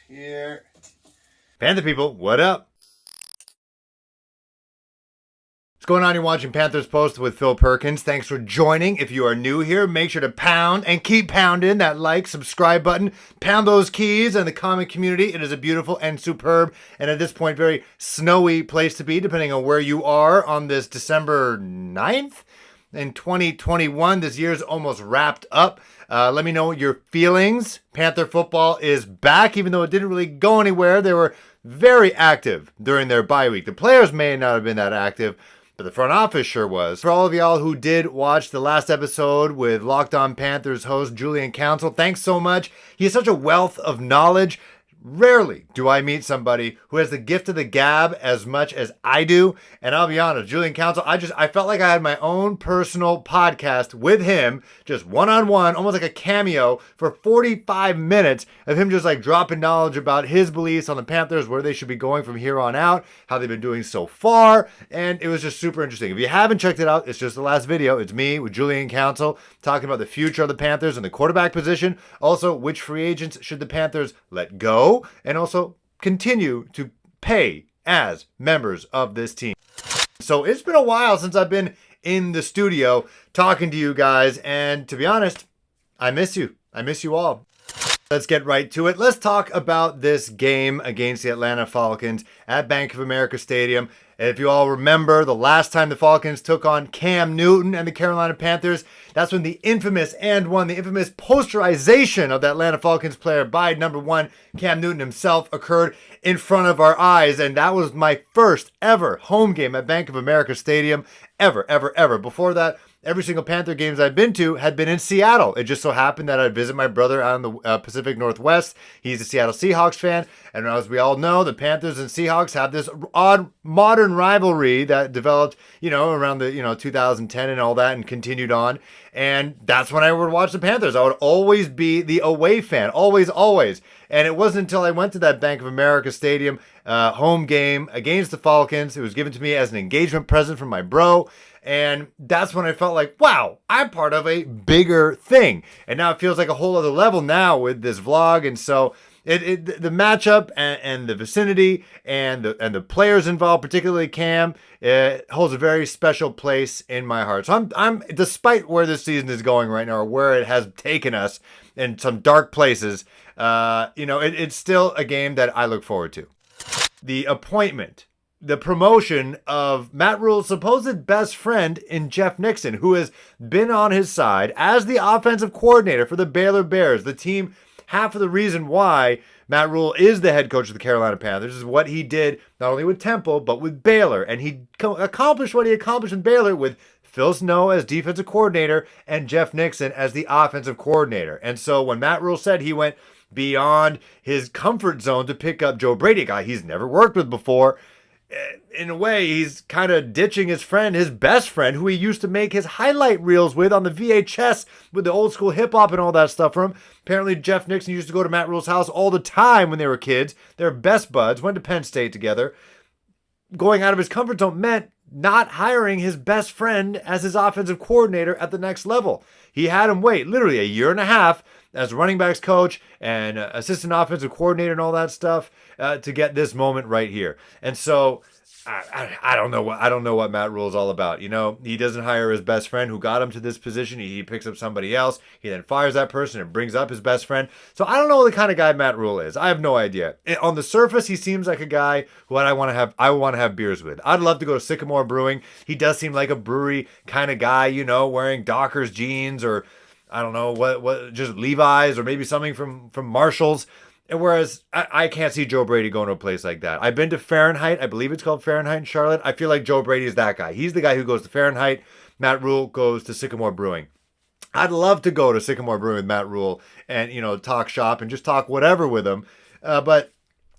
here. Panther people, what up? What's going on? You're watching Panthers Post with Phil Perkins. Thanks for joining. If you are new here, make sure to pound and keep pounding that like, subscribe button. Pound those keys in the comment community. It is a beautiful and superb, and at this point, very snowy place to be, depending on where you are on this December 9th. In 2021, this year's almost wrapped up. Let me know your feelings. Panther football is back, even though it didn't really go anywhere. They were very active during their bye week. The players may not have been that active, but the front office sure was. For all of y'all who did watch the last episode with Locked On Panthers host Julian Council, thanks so much. He has such a wealth of knowledge. Rarely do I meet somebody who has the gift of the gab as much as I do. And I'll be honest, Julian Council, I felt like I had my own personal podcast with him, just one-on-one, almost like a cameo for 45 minutes of him just like dropping knowledge about his beliefs on the Panthers, where they should be going from here on out, how they've been doing so far. And it was just super interesting. If you haven't checked it out, it's just the last video. It's me with Julian Council talking about the future of the Panthers and the quarterback position. Also, which free agents should the Panthers let go and also continue to pay as members of this team. So it's been a while since I've been in the studio talking to you guys, and to be honest, I miss you. I miss you all. Let's get right to it. Let's talk about this game against the Atlanta Falcons at Bank of America Stadium. If you all remember, the last time the Falcons took on Cam Newton and the Carolina Panthers, that's when the infamous posterization of the Atlanta Falcons player by number one, Cam Newton himself, occurred in front of our eyes. And that was my first ever home game at Bank of America Stadium ever. Before that, every single Panther games I've been to had been in Seattle. It just so happened that I'd visit my brother out in the Pacific Northwest. He's a Seattle Seahawks fan. And as we all know, the Panthers and Seahawks have this odd modern rivalry that developed, around the, 2010 and all that and continued on. And that's when I would watch the Panthers. I would always be the away fan. Always. And it wasn't until I went to that Bank of America Stadium home game against the Falcons. It was given to me as an engagement present from my bro. And that's when I felt like, wow, I'm part of a bigger thing. And now it feels like a whole other level now with this vlog. And so the matchup and the vicinity and the players involved, particularly Cam, it holds a very special place in my heart. So I'm despite where this season is going right now, or where it has taken us in some dark places, it's still a game that I look forward to. The appointment, the promotion of Matt Rhule's supposed best friend in Jeff Nixon, who has been on his side as the offensive coordinator for the Baylor Bears, the team. Half of the reason why Matt Rhule is the head coach of the Carolina Panthers is what he did not only with Temple, but with Baylor. And he accomplished what he accomplished in Baylor with Phil Snow as defensive coordinator and Jeff Nixon as the offensive coordinator. And so when Matt Rhule said he went beyond his comfort zone to pick up Joe Brady, a guy he's never worked with before, in a way, he's kind of ditching his friend, his best friend, who he used to make his highlight reels with on the VHS with the old school hip hop and all that stuff for him. Apparently, Jeff Nixon used to go to Matt Rhule's house all the time when they were kids. They were best buds, went to Penn State together. Going out of his comfort zone meant not hiring his best friend as his offensive coordinator at the next level. He had him wait literally a year and a half as running backs coach and assistant offensive coordinator and all that stuff to get this moment right here. And so I don't know what Matt Rhule is all about. He doesn't hire his best friend who got him to this position. He picks up somebody else. He then fires that person and brings up his best friend. So I don't know the kind of guy Matt Rhule is. I have no idea. On the surface, he seems like a guy who I want to have beers with. I'd love to go to Sycamore Brewing. He does seem like a brewery kind of guy, wearing Dockers jeans or I don't know what just Levi's or maybe something from Marshall's. And whereas I can't see Joe Brady going to a place like that. I've been to Fahrenheit. I believe it's called Fahrenheit in Charlotte. I feel like Joe Brady is that guy. He's the guy who goes to Fahrenheit. Matt Rhule goes to Sycamore Brewing. I'd love to go to Sycamore Brewing with Matt Rhule and, talk shop and just talk whatever with him. But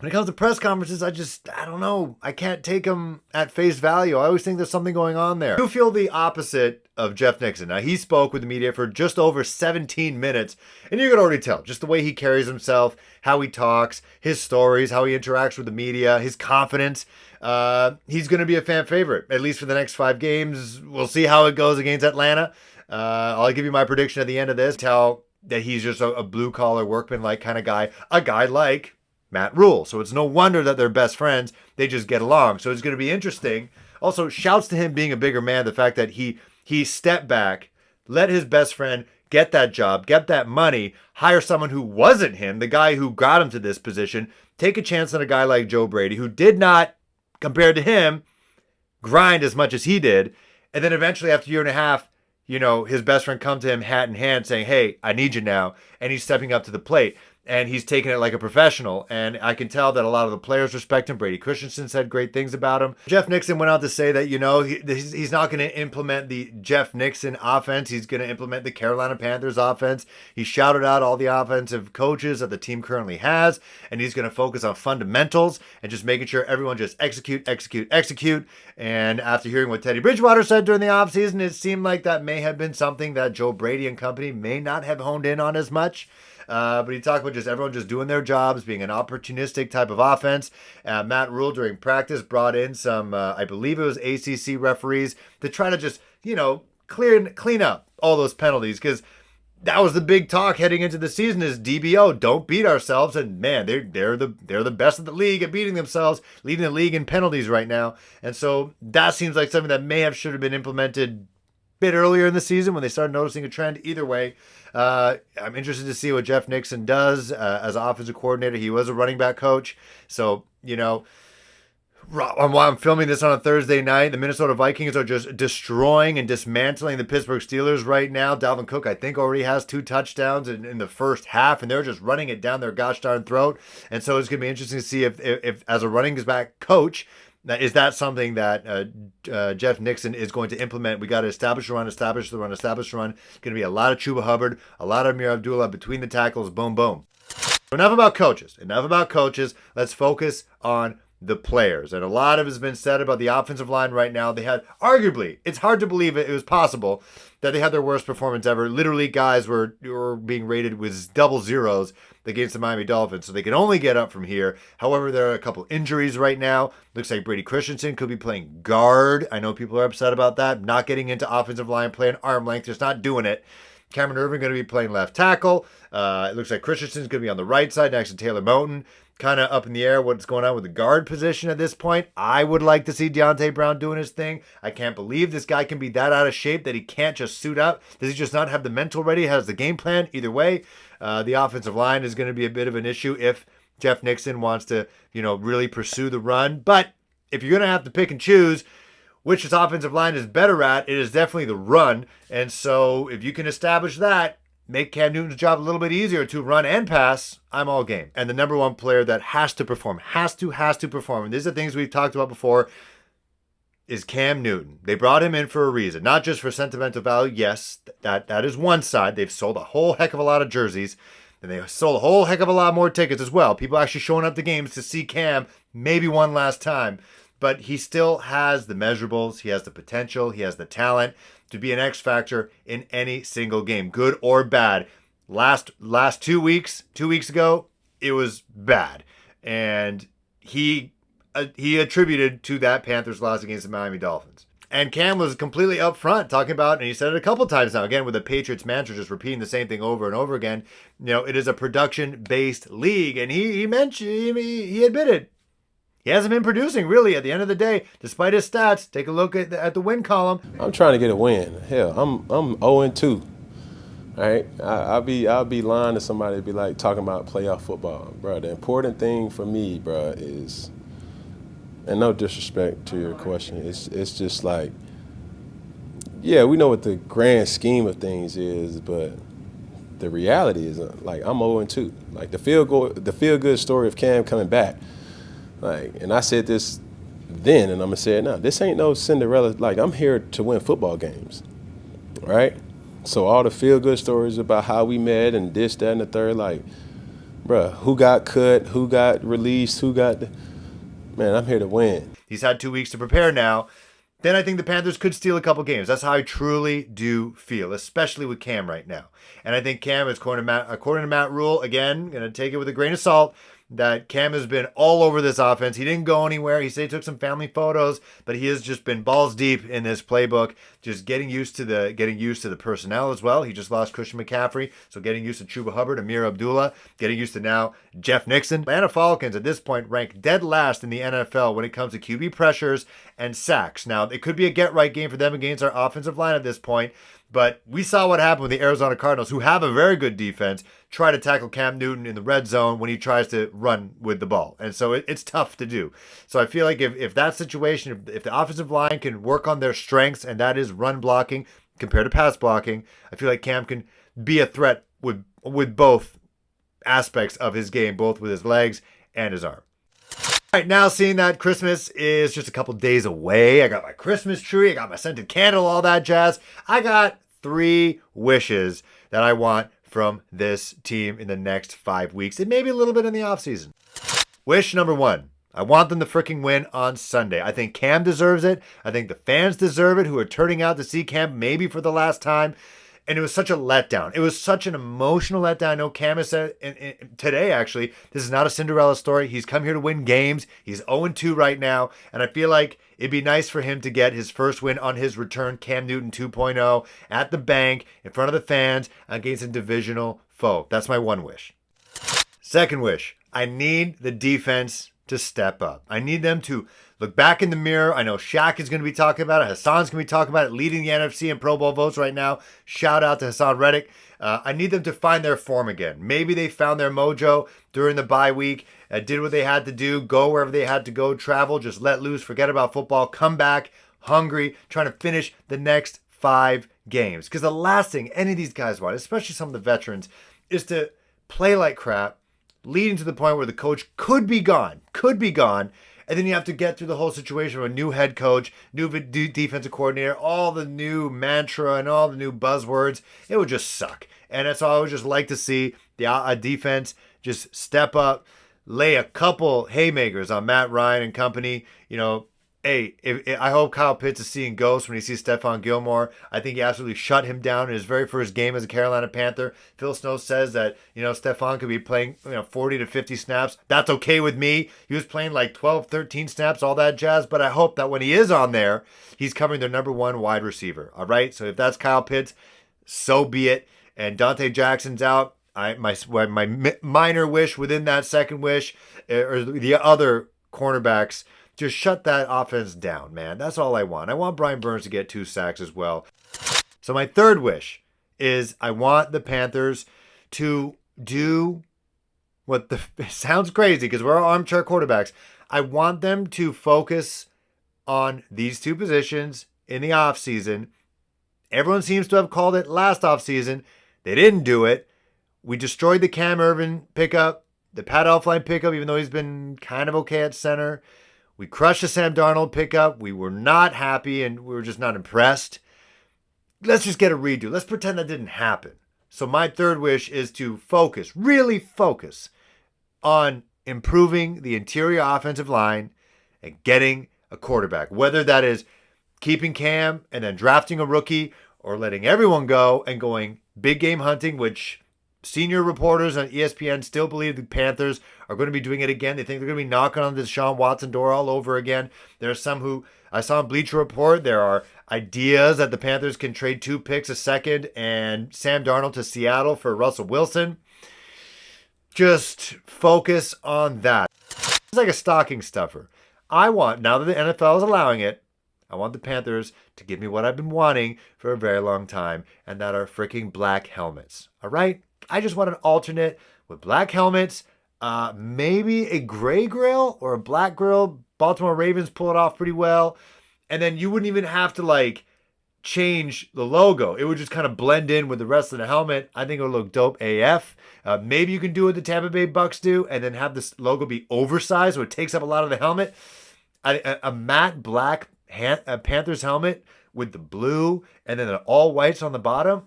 when it comes to press conferences, I don't know. I can't take them at face value. I always think there's something going on there. I do feel the opposite of Jeff Nixon. Now, he spoke with the media for just over 17 minutes, and you can already tell just the way he carries himself, how he talks, his stories, how he interacts with the media, his confidence. He's going to be a fan favorite, at least for the next 5 games. We'll see how it goes against Atlanta. I'll give you my prediction at the end of this. Tell that he's just a blue-collar workman-like kind of guy. A guy like Matt Rule. So it's no wonder that they're best friends. They just get along. So it's going to be interesting. Also, shouts to him being a bigger man. The fact that he stepped back, let his best friend get that job, get that money, hire someone who wasn't him, the guy who got him to this position, take a chance on a guy like Joe Brady, who did not, compared to him, grind as much as he did. And then eventually, after a year and a half, his best friend come to him hat in hand saying, hey, I need you now. And he's stepping up to the plate. And he's taking it like a professional. And I can tell that a lot of the players respect him. Brady Christensen said great things about him. Jeff Nixon went out to say that, he's not going to implement the Jeff Nixon offense. He's going to implement the Carolina Panthers offense. He shouted out all the offensive coaches that the team currently has. And he's going to focus on fundamentals and just making sure everyone just execute. And after hearing what Teddy Bridgewater said during the offseason, it seemed like that may have been something that Joe Brady and company may not have honed in on as much. But he talked about just everyone just doing their jobs, being an opportunistic type of offense. Matt Rule during practice brought in some, I believe it was ACC referees to try to just, clean up all those penalties, because that was the big talk heading into the season is DBO, don't beat ourselves. And man, they're the best of the league at beating themselves, leading the league in penalties right now. And so that seems like something that should have been implemented bit earlier in the season when they started noticing a trend. Either way, I'm interested to see what Jeff Nixon does as offensive coordinator. He was a running back coach. So, while I'm filming this on a Thursday night, the Minnesota Vikings are just destroying and dismantling the Pittsburgh Steelers right now. Dalvin Cook, I think, already has 2 touchdowns in the first half, and they're just running it down their gosh darn throat. And so it's going to be interesting to see if as a running back coach, is that something that Jeff Nixon is going to implement? We got to establish the run. It's going to be a lot of Chuba Hubbard, a lot of Amir Abdullah between the tackles. Boom, boom. Enough about coaches. Let's focus on the players. And a lot of has been said about the offensive line right now. They had, arguably, it's hard to believe it was possible that they had their worst performance ever. Literally, guys were being rated with double zeros against the Miami Dolphins, so they can only get up from here. However, there are a couple injuries right now. Looks like Brady Christensen could be playing guard. I know people are upset about that. Not getting into offensive line, playing arm length, just not doing it. Cameron Irvin going to be playing left tackle. It looks like Christensen's going to be on the right side next to Taylor Moton. Kind of up in the air what's going on with the guard position at this point. I would like to see Deontay Brown doing his thing. I can't believe this guy can be that out of shape that he can't just suit up. Does he just not have the mental ready? Has the game plan? Either way, the offensive line is going to be a bit of an issue if Jeff Nixon wants to, really pursue the run. But if you're going to have to pick and choose which his offensive line is better at, it is definitely the run. And so if you can establish that, make Cam Newton's job a little bit easier to run and pass, I'm all game. And the number one player that has to perform, has to perform, and these are things we've talked about before, is Cam Newton. They brought him in for a reason, not just for sentimental value. Yes, that is one side. They've sold a whole heck of a lot of jerseys, and they sold a whole heck of a lot more tickets as well. People actually showing up to games to see Cam maybe one last time. But he still has the measurables, he has the potential, he has the talent to be an X factor in any single game, good or bad. Last 2 weeks ago, it was bad. And he attributed to that Panthers loss against the Miami Dolphins. And Cam was completely upfront talking about, and he said it a couple times now, again, with the Patriots mantra just repeating the same thing over and over again. It is a production-based league. And he mentioned, he admitted, he hasn't been producing, really, at the end of the day, despite his stats. Take a look at the win column. I'm trying to get a win. Hell, I'm 0-2. All right, I'll be lying to somebody to be like talking about playoff football, bro. The important thing for me, bro, is, and no disrespect to your question, it's just like, yeah, we know what the grand scheme of things is, but the reality is like I'm 0-2. Like the feel good story of Cam coming back. Like, and I said this then, and I'm gonna say it now. This ain't no Cinderella. Like, I'm here to win football games, right? So all the feel-good stories about how we met and this, that, and the third, like, bruh, who got cut, who got released, man, I'm here to win. He's had 2 weeks to prepare now. Then I think the Panthers could steal a couple games. That's how I truly do feel, especially with Cam right now. And I think Cam, according to Matt Rule, again, going to take it with a grain of salt, that Cam has been all over this offense. He didn't go anywhere. He said he took some family photos, but he has just been balls deep in this playbook, just getting used to the personnel as well. He just lost Christian McCaffrey, so getting used to Chuba Hubbard, Amir Abdullah, getting used to now Jeff Nixon. Atlanta Falcons at this point rank dead last in the NFL when it comes to QB pressures and sacks. Now, it could be a get-right game for them against our offensive line at this point, but we saw what happened with the Arizona Cardinals, who have a very good defense, try to tackle Cam Newton in the red zone when he tries to run with the ball. And so it's tough to do. So I feel like if that situation, if the offensive line can work on their strengths, and that is run blocking compared to pass blocking, I feel like Cam can be a threat with both aspects of his game, both with his legs and his arm. All right, now seeing that Christmas is just a couple days away. I got my Christmas tree, I got my scented candle, all that jazz. I got 3 wishes that I want from this team in the next 5 weeks, and maybe a little bit in the offseason. Wish number 1. I want them to freaking win on Sunday. I think Cam deserves it. I think the fans deserve it, who are turning out to see Cam maybe for the last time. And it was such a letdown. It was such an emotional letdown. I know Cam has said today, actually, this is not a Cinderella story. He's come here to win games. He's 0-2 right now. And I feel like it'd be nice for him to get his first win on his return, Cam Newton 2.0, at the bank, in front of the fans, against a divisional foe. That's my one wish. Second wish, I need the defense to step up. I need them to look back in the mirror. I know Shaq is going to be talking about it. Hassan's going to be talking about it, leading the NFC in Pro Bowl votes right now. Shout out to Hassan Reddick. I need them to find their form again. Maybe they found their mojo during the bye week, did what they had to do, go wherever they had to go, travel, just let loose, forget about football, come back hungry, trying to finish the next 5 games. Because the last thing any of these guys want, especially some of the veterans, is to play like crap, leading to the point where the coach could be gone, and then you have to get through the whole situation with a new head coach, new defensive coordinator, all the new mantra and all the new buzzwords. It would just suck. And that's all I would just like to see, the defense just step up, lay a couple haymakers on Matt Ryan and company. Hey, I hope Kyle Pitts is seeing ghosts when he sees Stephon Gilmore. I think he absolutely shut him down in his very first game as a Carolina Panther. Phil Snow says that, Stephon could be playing 40 to 50 snaps. That's okay with me. He was playing like 12, 13 snaps, all that jazz. But I hope that when he is on there, he's covering their number 1 wide receiver. All right? So if that's Kyle Pitts, so be it. And Dante Jackson's out. My minor wish within that second wish, or the other cornerbacks, just shut that offense down, man. That's all I want. I want Brian Burns to get 2 sacks as well. So my third wish is I want the Panthers to do what it sounds crazy because we're armchair quarterbacks. I want them to focus on these 2 positions in the offseason. Everyone seems to have called it last offseason. They didn't do it. We destroyed the Cam Irvin pickup, the Pat Elflein pickup, even though he's been kind of okay at center. We crushed the Sam Darnold pickup. We were not happy and we were just not impressed. Let's just get a redo. Let's pretend that didn't happen. So my third wish is to really focus on improving the interior offensive line and getting a quarterback. Whether that is keeping Cam and then drafting a rookie or letting everyone go and going big game hunting, which senior reporters on ESPN still believe the Panthers are going to be doing it again. They think they're going to be knocking on the Deshaun Watson door all over again. There are some who, I saw on Bleacher Report, there are ideas that the Panthers can trade 2 picks, a second, and Sam Darnold to Seattle for Russell Wilson. Just focus on that. It's like a stocking stuffer. I want, now that the NFL is allowing it, I want the Panthers to give me what I've been wanting for a very long time, and that are freaking black helmets. All right? I just want an alternate with black helmets, maybe a gray grill or a black grill. Baltimore Ravens pull it off pretty well. And then you wouldn't even have to change the logo. It would just kind of blend in with the rest of the helmet. I think it would look dope AF. Maybe you can do what the Tampa Bay Bucks do and then have this logo be oversized so it takes up a lot of the helmet. A matte black Panthers helmet with the blue and then the all whites on the bottom.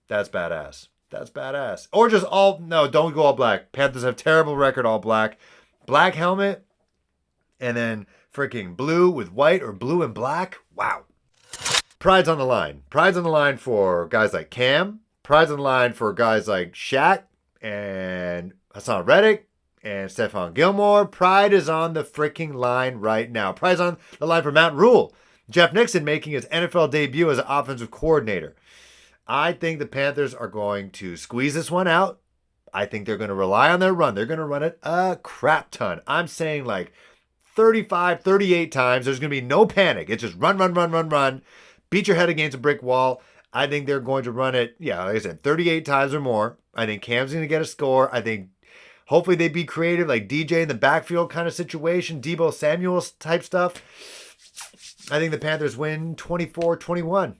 That's badass. That's badass. Or just no, don't go all black. Panthers have terrible record all black. Black helmet and then freaking blue with white or blue and black. Wow. Pride's on the line. Pride's on the line for guys like Cam. Pride's on the line for guys like Shaq and Hassan Reddick and Stephon Gilmore. Pride is on the freaking line right now. Pride's on the line for Matt Rule. Jeff Nixon making his NFL debut as an offensive coordinator. I think the Panthers are going to squeeze this one out. I think they're going to rely on their run. They're going to run it a crap ton. I'm saying like 35, 38 times. There's going to be no panic. It's just run, run, run, run, run. Beat your head against a brick wall. I think they're going to run it, like I said, 38 times or more. I think Cam's going to get a score. I think hopefully they be creative, like DJ in the backfield kind of situation, Deebo Samuel type stuff. I think the Panthers win 24-21.